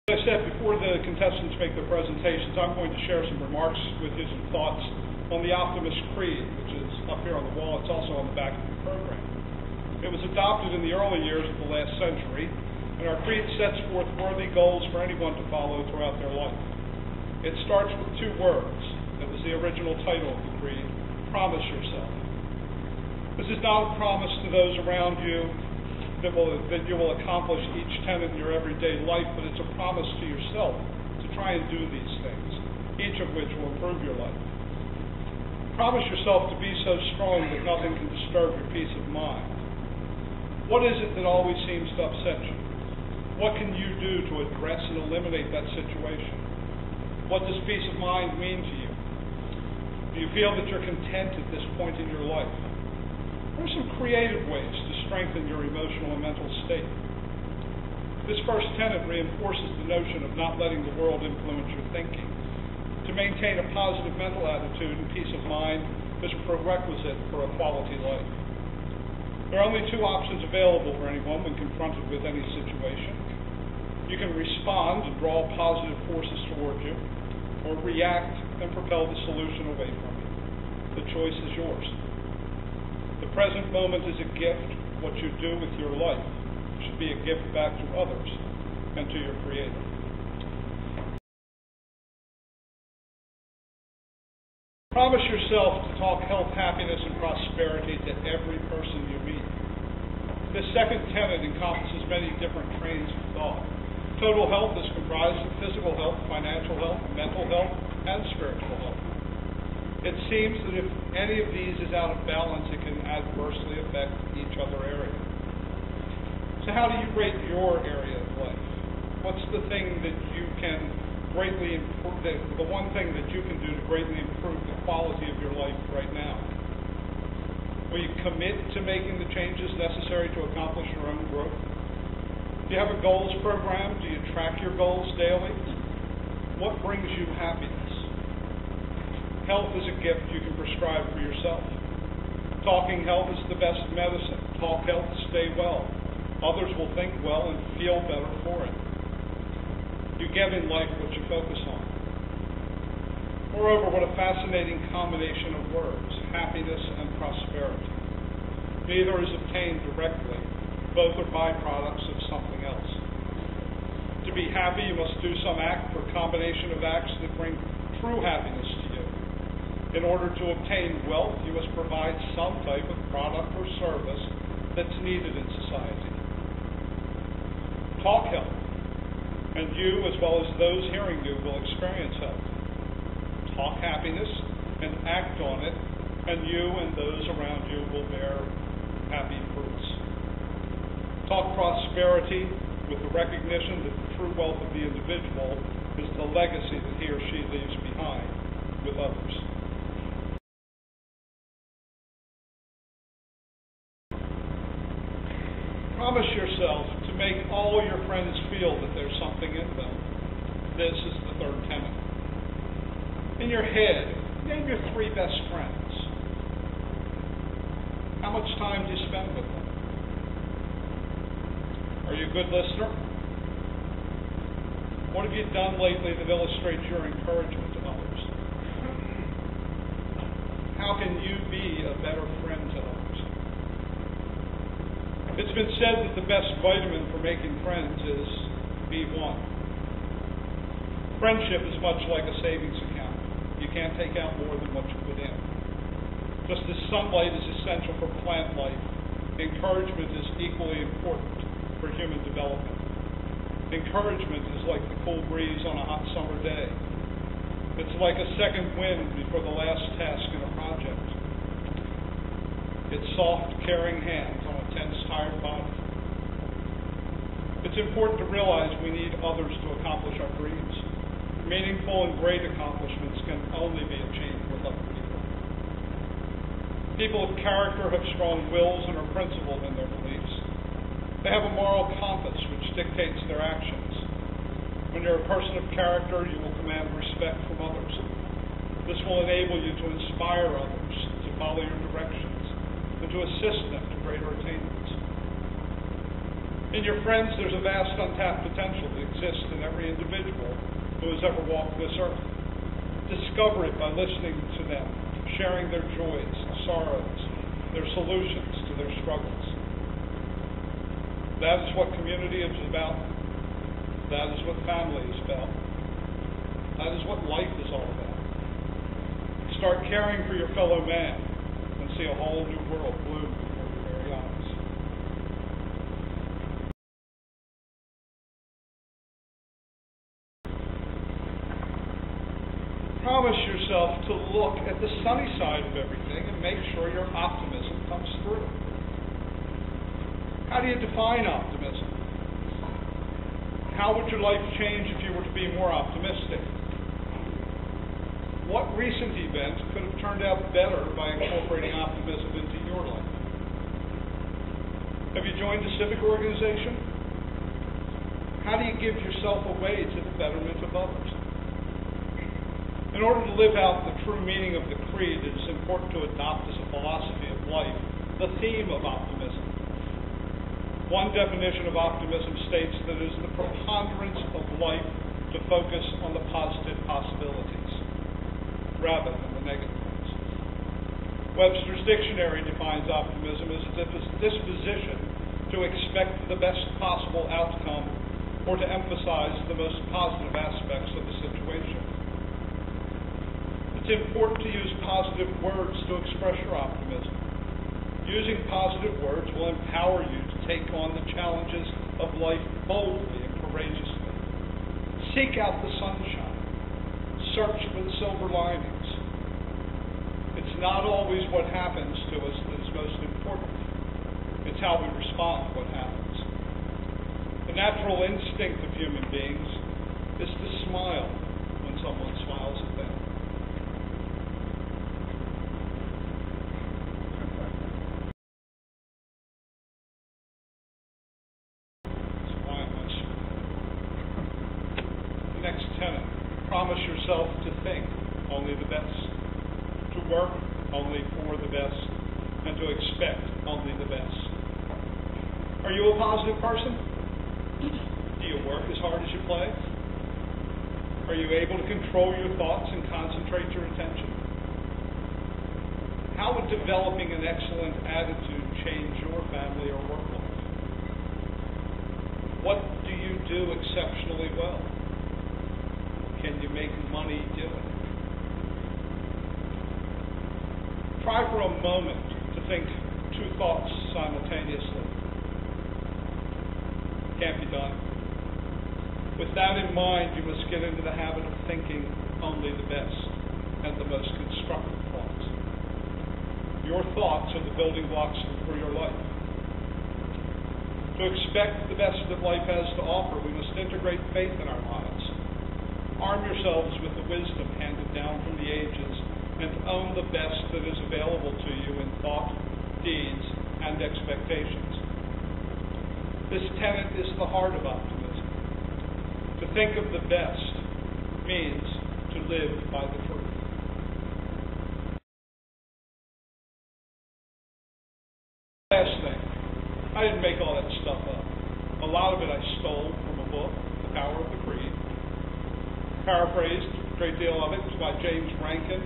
As I said, before the contestants make their presentations, I'm going to share some remarks with you, some thoughts on the Optimist Creed, which is up here on the wall. It's also on the back of the program. It was adopted in the early years of the last century, and our creed sets forth worthy goals for anyone to follow throughout their life. It starts with two words. That was the original title of the creed: promise yourself. This is not a promise to those around you that you will accomplish each tenet in your everyday life, but it's a promise to yourself to try and do these things, each of which will improve your life. Promise yourself to be so strong that nothing can disturb your peace of mind. What is it that always seems to upset you? What can you do to address and eliminate that situation? What does peace of mind mean to you? Do you feel that you're content at this point in your life? What are some creative ways to strengthen your emotional and mental state? This first tenet reinforces the notion of not letting the world influence your thinking. To maintain a positive mental attitude and peace of mind is a prerequisite for a quality life. There are only two options available for anyone when confronted with any situation. You can respond and draw positive forces toward you, or react and propel the solution away from you. The choice is yours. The present moment is a gift. What you do with your life should be a gift back to others and to your Creator. Promise yourself to talk health, happiness, and prosperity to every person you meet. This second tenet encompasses many different trains of thought. Total health is comprised of physical health, financial health, mental health, and spiritual health. It seems that if any of these is out of balance, it can adversely affect each other area. So how do you rate your area of life? What's the thing that you can greatly improve, the one thing that you can do to greatly improve the quality of your life right now? Will you commit to making the changes necessary to accomplish your own growth? Do you have a goals program? Do you track your goals daily? What brings you happiness? Health is a gift you can prescribe for yourself. Talking health is the best medicine. Talk health, stay well. Others will think well and feel better for it. You get in life what you focus on. Moreover, what a fascinating combination of words: happiness and prosperity. Neither is obtained directly. Both are byproducts of something else. To be happy, you must do some act or combination of acts that bring true happiness to you. In order to obtain wealth, you must provide some type of product or service that's needed in society. Talk health, and you, as well as those hearing you, will experience health. Talk happiness and act on it, and you and those around you will bear happy fruits. Talk prosperity with the recognition that the true wealth of the individual is the legacy that he or she leaves behind with others. Promise yourself to make all your friends feel that there's something in them. This is the third tenet. In your head, name your three best friends. How much time do you spend with them? Are you a good listener? What have you done lately that illustrates your encouragement to others? How can you be a better friend to others? It's been said that the best vitamin for making friends is B1. Friendship is much like a savings account. You can't take out more than what you put in. Just as sunlight is essential for plant life, encouragement is equally important for human development. Encouragement is like the cool breeze on a hot summer day. It's like a second wind before the last task in a project. It's soft, caring hands on a tense, tired body. It's important to realize we need others to accomplish our dreams. Meaningful and great accomplishments can only be achieved with other people. People of character have strong wills and are principled in their beliefs. They have a moral compass which dictates their actions. When you're a person of character, you will command respect from others. This will enable you to inspire others to follow your directions and to assist them to greater attainments. In your friends, there's a vast untapped potential that exists in every individual who has ever walked this earth. Discover it by listening to them, sharing their joys, sorrows, their solutions to their struggles. That is what community is about. That is what family is about. That is what life is all about. Start caring for your fellow man and see a whole new world bloom before your very eyes. Promise yourself to look at the sunny side of everything and make sure your optimism comes through. How do you define optimism? How would your life change if you were to be more optimistic? What recent event could have turned out better by incorporating optimism into your life? Have you joined a civic organization? How do you give yourself away to the betterment of others? In order to live out the true meaning of the creed, it is important to adopt as a philosophy of life the theme of optimism. One definition of optimism states that it is the preponderance of life to focus on the positive possibilities rather than the negative ones. Webster's dictionary defines optimism as a disposition to expect the best possible outcome or to emphasize the most positive aspects of the situation. It's important to use positive words to express your optimism. Using positive words will empower you to take on the challenges of life boldly and courageously. Seek out the sunshine. Search for the silver linings. It's not always what happens to us that is most important. It's how we respond to what happens. The natural instinct of human beings is to smile when someone smiles at them. Next tenet, promise yourself to think only the best, to work only for the best, and to expect only the best. Are you a positive person? Do you work as hard as you play? Are you able to control your thoughts and concentrate your attention? How would developing an excellent attitude change your family or work life? What do you do exceptionally well? Can you make money doing it? Try for a moment to think two thoughts simultaneously. Can't be done. With that in mind, you must get into the habit of thinking only the best and the most constructive thoughts. Your thoughts are the building blocks for your life. To expect the best that life has to offer, we must integrate faith in our lives. Arm yourselves with the wisdom handed down from the ages and own the best that is available to you in thought, deeds, and expectations. This tenet is the heart of optimism. To think of the best means to live by the truth. Last thing, I didn't make all that stuff up. A lot of it I stole from a book, The Power of the Creed. Paraphrased, a great deal of it, by James Rankin.